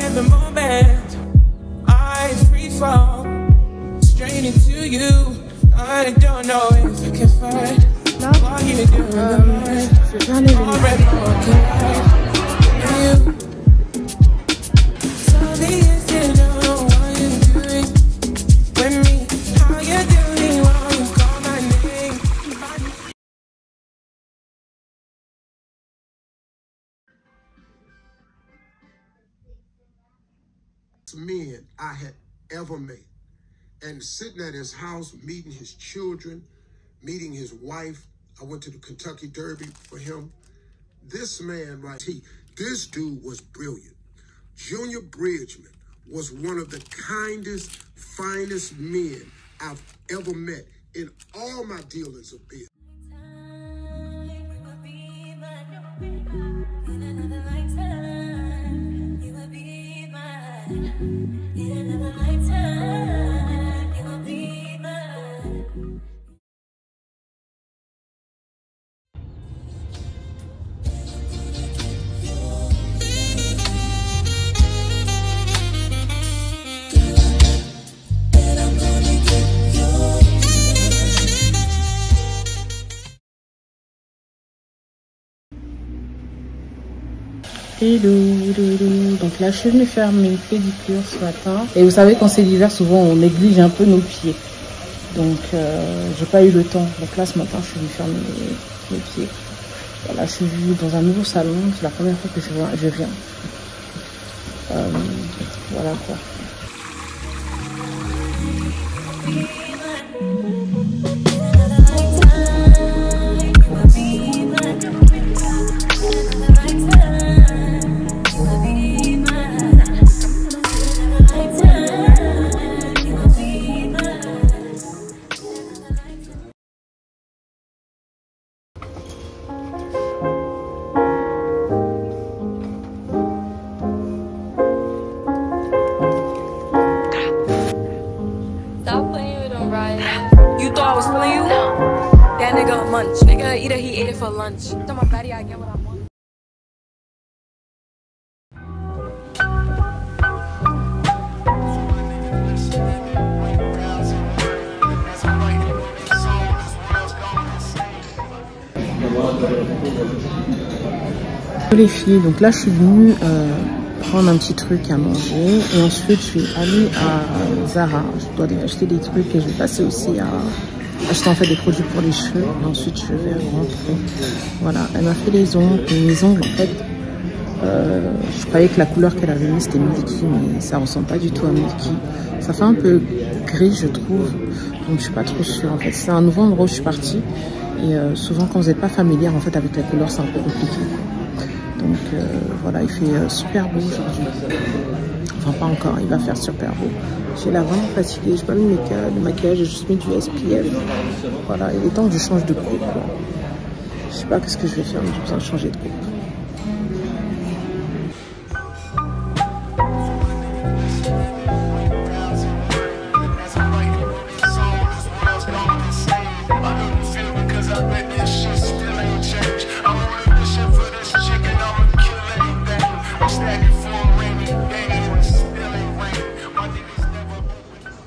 at the moment. I free fall, straight into you. I don't know if I can fight. While you doing the mind, already walking right. You, so the instant know what you're doing with me. How you doing while you call my name? Men I had ever met, and sitting at his house, meeting his children, meeting his wife. I went to the Kentucky Derby for him. This man right here, this dude was brilliant. Junior Bridgman was one of the kindest, finest men I've ever met in all my dealings of business. Hello, donc là je suis venue faire mes pédicures ce matin et vous savez quand c'est l'hiver souvent on néglige un peu nos pieds, donc j'ai pas eu le temps. Donc là ce matin je suis venue faire mes pieds. Voilà, je suis venue dans un nouveau salon, c'est la première fois que je viens. Voilà quoi. Munch. Nigga, either he ate it for lunch. Tell my fatty I get what I want. Les filles, donc là je suis venue prendre un petit truc à manger et ensuite je suis allée à Zara. Je dois acheter des trucs et je vais passer aussi à acheter en fait des produits pour les cheveux et ensuite je vais rentrer. Voilà, elle m'a fait les ongles. Mes ongles en fait, je croyais que la couleur qu'elle avait mis c'était Milky, mais ça ressemble pas du tout à Milky. Ça fait un peu gris je trouve, donc je suis pas trop sûre en fait. C'est un nouveau endroit où je suis partie et souvent quand vous n'êtes pas familière en fait avec la couleur c'est un peu compliqué. Donc voilà, il fait super beau aujourd'hui. Enfin pas encore, il va faire super beau. J'ai l'air vraiment fatiguée, j'ai pas mis le maquillage, j'ai juste mis du SPF. Voilà, il est temps que je change de coupe. Je sais pas qu'est-ce que je vais faire, mais j'ai besoin de changer de coupe.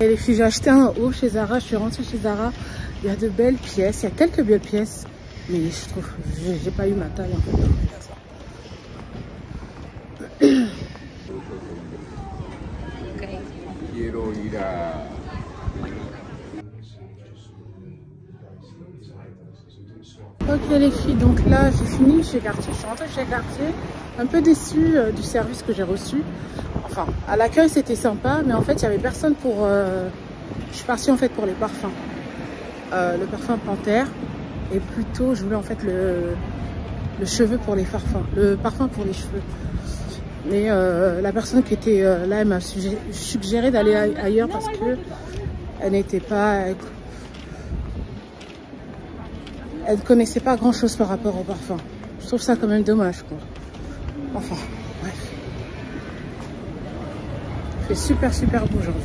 Et les filles, j'ai acheté un haut chez Zara, je suis rentrée chez Zara, il y a de belles pièces, il y a quelques belles pièces, mais je trouve que j'ai pas eu ma taille en fait. Ok les filles, donc là j'ai fini chez Cartier, je suis rentrée chez Cartier, un peu déçue du service que j'ai reçu. Enfin, à l'accueil c'était sympa, mais en fait il n'y avait personne pour... Je suis partie en fait pour les parfums. Le parfum Panthère, et plutôt je voulais en fait le cheveu pour les parfums, le parfum pour les cheveux. Mais la personne qui était là, elle m'a suggéré d'aller ailleurs parce que elle n'était pas... Elle ne connaissait pas grand chose par rapport au parfum. Je trouve ça quand même dommage quoi. Enfin, bref. Il fait super beau aujourd'hui.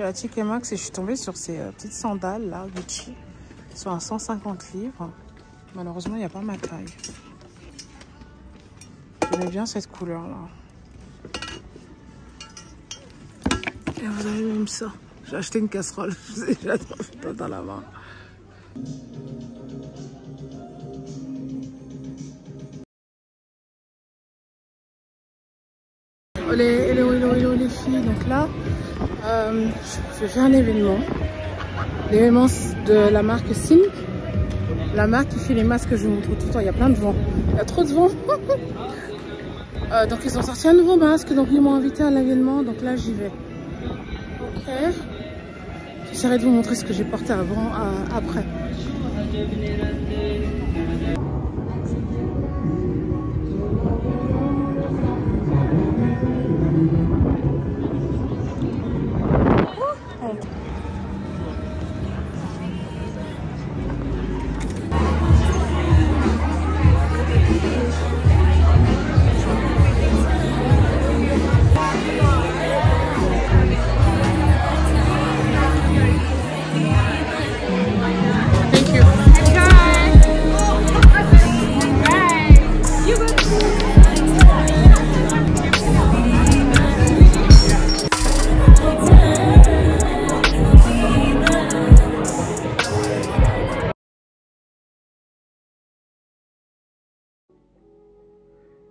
suis à TK Maxx et je suis tombée sur ces petites sandales là, Gucci. Elles sont à 150 livres. Malheureusement, il n'y a pas ma taille. J'aimais bien cette couleur là. Et vous avez même ça. J'ai acheté une casserole. J'adore dans la main. Hello les filles. Donc là, je fais un événement. L'événement de la marque Silk. La marque qui fait les masques que je vous montre tout le temps. Il y a plein de vent. Il y a trop de vent. Donc ils ont sorti un nouveau masque. Donc ils m'ont invité à l'événement. Donc là j'y vais. Ok. J'essaierai de vous montrer ce que j'ai porté avant, après.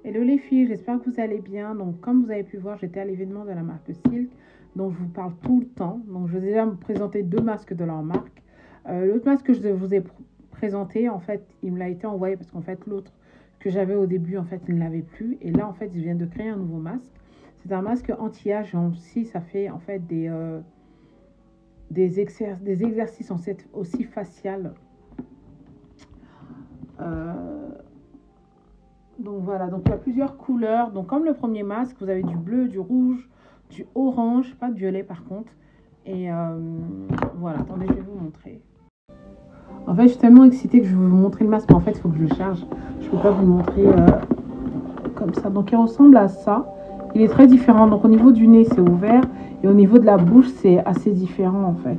Hello les filles, j'espère que vous allez bien. Donc comme vous avez pu voir, j'étais à l'événement de la marque Silk, dont je vous parle tout le temps. Donc je vais déjà me présenter deux masques de leur marque. L'autre masque que je vous ai présenté, en fait, il me l'a été envoyé parce qu'en fait l'autre que j'avais au début, en fait, il ne l'avait plus. Et là, en fait, ils viennent de créer un nouveau masque. C'est un masque anti-âge. Aussi, ça fait en fait des exercices en fait, aussi facial. Donc voilà, donc il y a plusieurs couleurs. Donc comme le premier masque, vous avez du bleu, du rouge, du orange, pas de violet par contre. Et voilà, attendez, je vais vous montrer. En fait, je suis tellement excitée que je vais vous montrer le masque, mais en fait, il faut que je le charge. Je ne peux pas vous le montrer comme ça. Donc il ressemble à ça. Il est très différent. Donc au niveau du nez, c'est ouvert. Et au niveau de la bouche, c'est assez différent en fait.